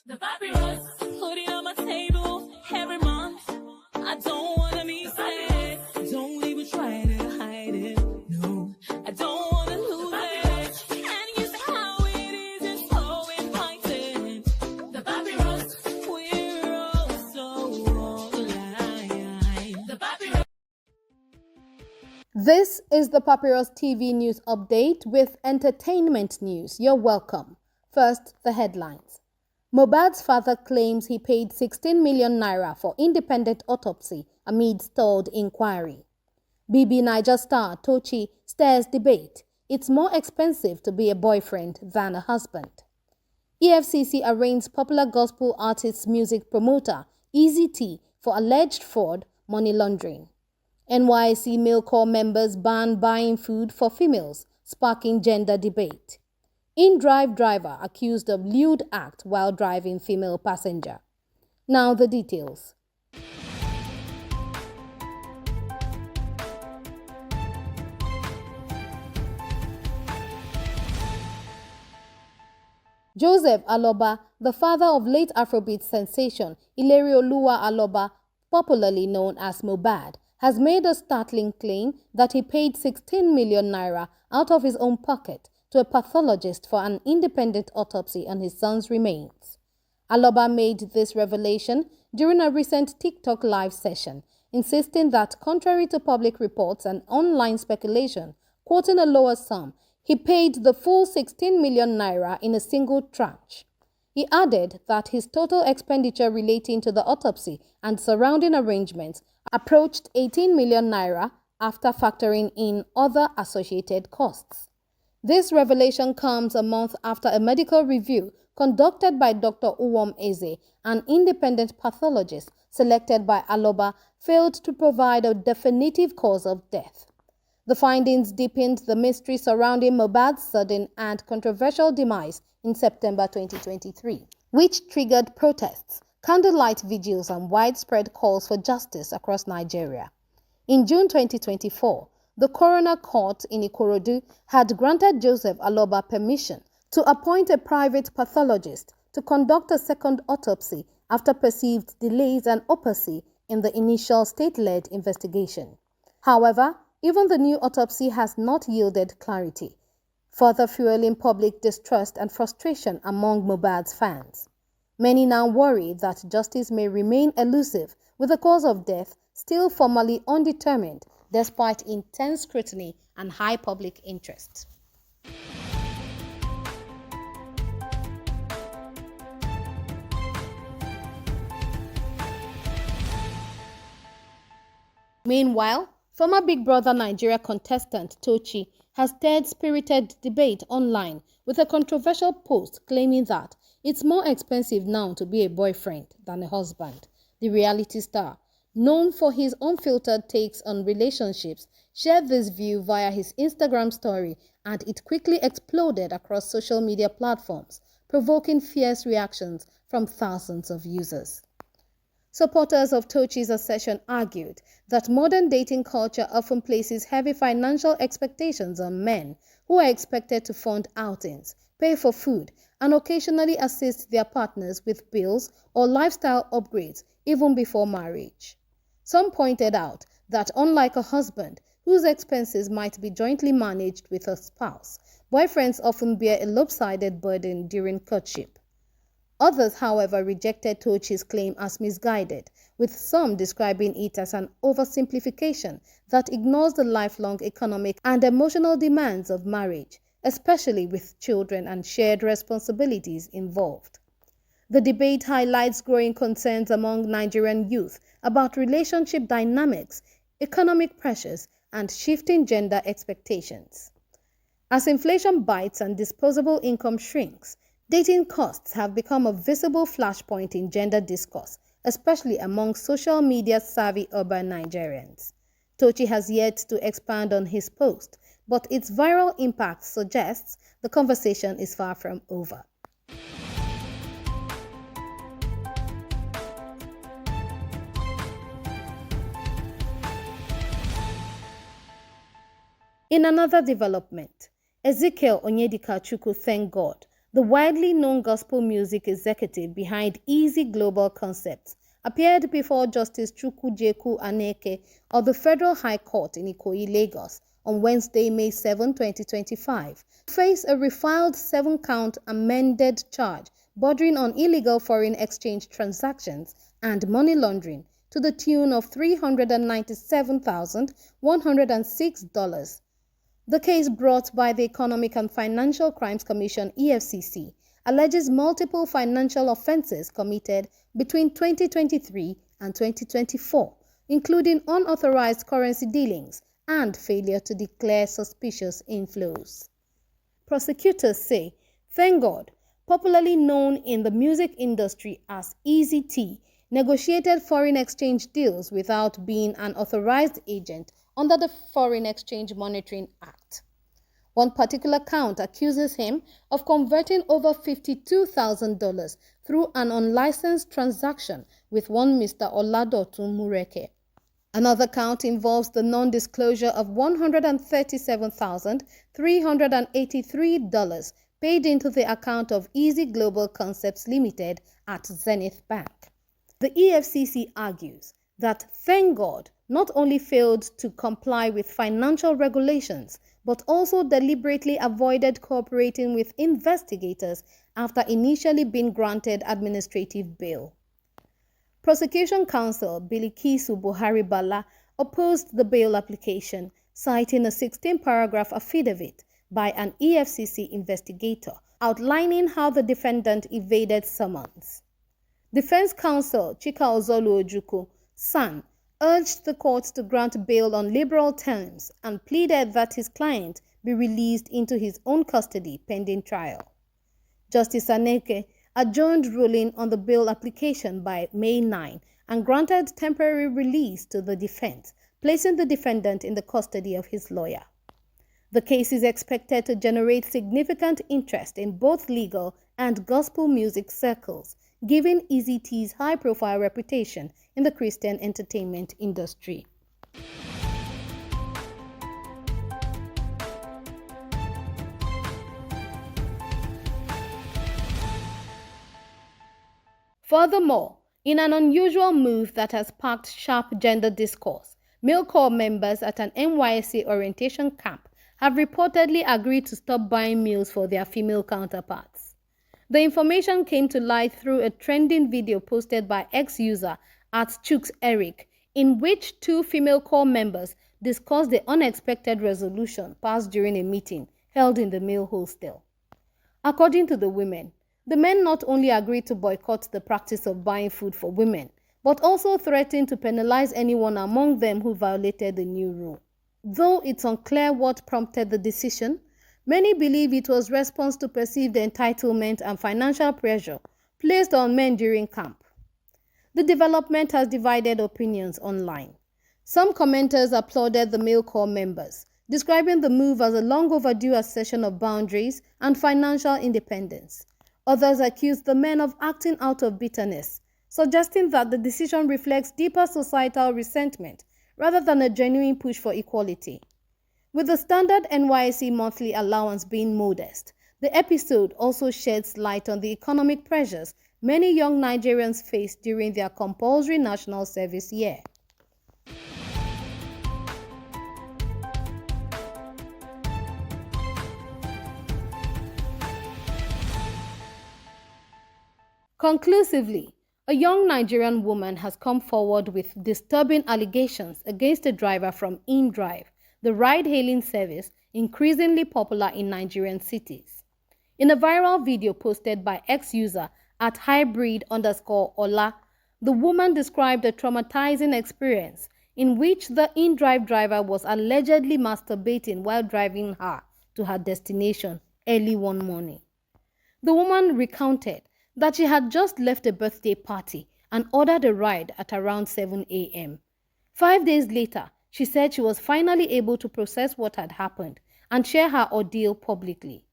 The papyrus, put it on my table every month. I don't wanna be sad. Don't even try to hide it. No, I don't wanna lose it. And you say how it is, it's so inviting. The papyrus, we're all so alive. The papyrus. This is the Papyrus TV News Update with entertainment news. You're welcome. First, the headlines. Mohbad's father claims he paid 16 million naira for independent autopsy amid stalled inquiry. BB Niger star Tochi stirs debate. It's more expensive to be a boyfriend than a husband. EFCC arraigns popular gospel artist's music promoter Easy T for alleged fraud, money laundering. NYC male corps members ban buying food for females, sparking gender debate. In-drive driver accused of lewd act while driving female passenger. Now the details. Joseph Aloba, the father of late Afrobeat sensation Ilerioluwa Aloba, popularly known as Mohbad, has made a startling claim that he paid 16 million naira out of his own pocket to a pathologist for an independent autopsy on his son's remains. Aloba made this revelation during a recent TikTok live session, insisting that contrary to public reports and online speculation, quoting a lower sum, he paid the full 16 million naira in a single tranche. He added that his total expenditure relating to the autopsy and surrounding arrangements approached 18 million naira after factoring in other associated costs. This revelation comes a month after a medical review conducted by Dr. Uwom Eze, an independent pathologist selected by Aloba, failed to provide a definitive cause of death. The findings deepened the mystery surrounding Mohbad's sudden and controversial demise in September 2023, which triggered protests, candlelight vigils, and widespread calls for justice across Nigeria. In June 2024, the coroner court in Ikorodu had granted Joseph Aloba permission to appoint a private pathologist to conduct a second autopsy after perceived delays and opacy in the initial state-led investigation. However, even the new autopsy has not yielded clarity, further fueling public distrust and frustration among Mohbad's fans. Many now worry that justice may remain elusive, with the cause of death still formally undetermined despite intense scrutiny and high public interest. Meanwhile, former Big Brother Nigeria contestant Tochi has stirred spirited debate online with a controversial post claiming that it's more expensive now to be a boyfriend than a husband. The reality star, known for his unfiltered takes on relationships, shared this view via his Instagram story, and it quickly exploded across social media platforms, provoking fierce reactions from thousands of users. Supporters of Tochi's assertion argued that modern dating culture often places heavy financial expectations on men, who are expected to fund outings, pay for food, and occasionally assist their partners with bills or lifestyle upgrades even before marriage. Some pointed out that unlike a husband, whose expenses might be jointly managed with a spouse, boyfriends often bear a lopsided burden during courtship. Others, however, rejected Tochi's claim as misguided, with some describing it as an oversimplification that ignores the lifelong economic and emotional demands of marriage, especially with children and shared responsibilities involved. The debate highlights growing concerns among Nigerian youth about relationship dynamics, economic pressures, and shifting gender expectations. As inflation bites and disposable income shrinks, dating costs have become a visible flashpoint in gender discourse, especially among social media-savvy urban Nigerians. Tochi has yet to expand on his post, but its viral impact suggests the conversation is far from over. In another development, Ezekiel Onyedika Chukwu thanked God the widely known gospel music executive behind Easy Global Concepts, appeared before Justice Chukwujeku Aneke of the Federal High Court in Ikoyi, Lagos, on Wednesday, May 7, 2025, to face a refiled 7-count amended charge bordering on illegal foreign exchange transactions and money laundering to the tune of $397,106. The case brought by the Economic and Financial Crimes Commission (EFCC) alleges multiple financial offenses committed between 2023 and 2024, including unauthorized currency dealings and failure to declare suspicious inflows. Prosecutors say, Thank God, popularly known in the music industry as Easy T, negotiated foreign exchange deals without being an authorized agent under the Foreign Exchange Monitoring Act. One particular count accuses him of converting over $52,000 through an unlicensed transaction with one Mr. Oladotun Mureke. Another count involves the non-disclosure of $137,383 paid into the account of Easy Global Concepts Limited at Zenith Bank. The EFCC argues that Thank God not only failed to comply with financial regulations, but also deliberately avoided cooperating with investigators after initially being granted administrative bail. Prosecution counsel Bilikisu Buhari Bala opposed the bail application, citing a 16-paragraph affidavit by an EFCC investigator outlining how the defendant evaded summons. Defense counsel Chika Ozolu Ojukwu, San, urged the court to grant bail on liberal terms and pleaded that his client be released into his own custody pending trial. Justice Aneke adjourned ruling on the bail application by May 9 and granted temporary release to the defense, placing the defendant in the custody of his lawyer. The case is expected to generate significant interest in both legal and gospel music circles, given Easy T's high-profile reputation in the Christian entertainment industry. Furthermore, in an unusual move that has sparked sharp gender discourse, male corps members at an NYSC orientation camp have reportedly agreed to stop buying meals for their female counterparts. The information came to light through a trending video posted by ex-user @ChooksEric, in which two female corps members discussed the unexpected resolution passed during a meeting held in the male hostel. According to the women, the men not only agreed to boycott the practice of buying food for women, but also threatened to penalize anyone among them who violated the new rule. Though it's unclear what prompted the decision, many believe it was response to perceived entitlement and financial pressure placed on men during camp. The development has divided opinions online. Some commenters applauded the male corps members, describing the move as a long overdue assertion of boundaries and financial independence. Others accused the men of acting out of bitterness, suggesting that the decision reflects deeper societal resentment rather than a genuine push for equality. With the standard NYSC monthly allowance being modest, the episode also sheds light on the economic pressures many young Nigerians face during their compulsory national service year. Conclusively, a young Nigerian woman has come forward with disturbing allegations against a driver from InDrive, the ride-hailing service increasingly popular in Nigerian cities. In a viral video posted by ex-user @hybrid_Ola, the woman described a traumatizing experience in which the InDrive driver was allegedly masturbating while driving her to her destination early one morning. The woman recounted that she had just left a birthday party and ordered a ride at around 7 a.m. 5 days later, she said she was finally able to process what had happened and share her ordeal publicly.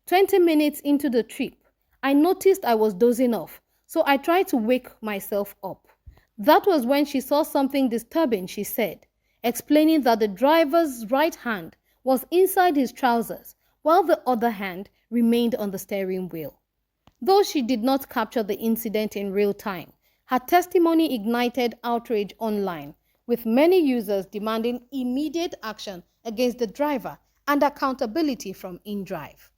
20 minutes into the trip, I noticed I was dozing off, so I tried to wake myself up. That was when she saw something disturbing, she said, explaining that the driver's right hand was inside his trousers, while the other hand remained on the steering wheel. Though she did not capture the incident in real time, her testimony ignited outrage online, with many users demanding immediate action against the driver and accountability from InDrive.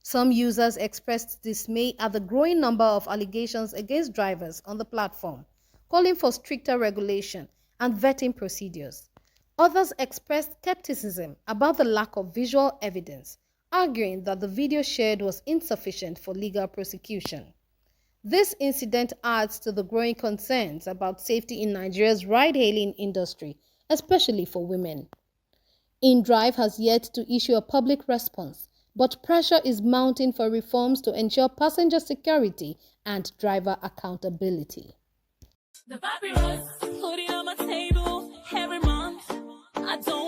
Some users expressed dismay at the growing number of allegations against drivers on the platform, calling for stricter regulation and vetting procedures. Others expressed skepticism about the lack of visual evidence, arguing that the video shared was insufficient for legal prosecution. This incident adds to the growing concerns about safety in Nigeria's ride-hailing industry, especially for women. InDrive has yet to issue a public response, but pressure is mounting for reforms to ensure passenger security and driver accountability. The papyrus, put it on my table every month. I don't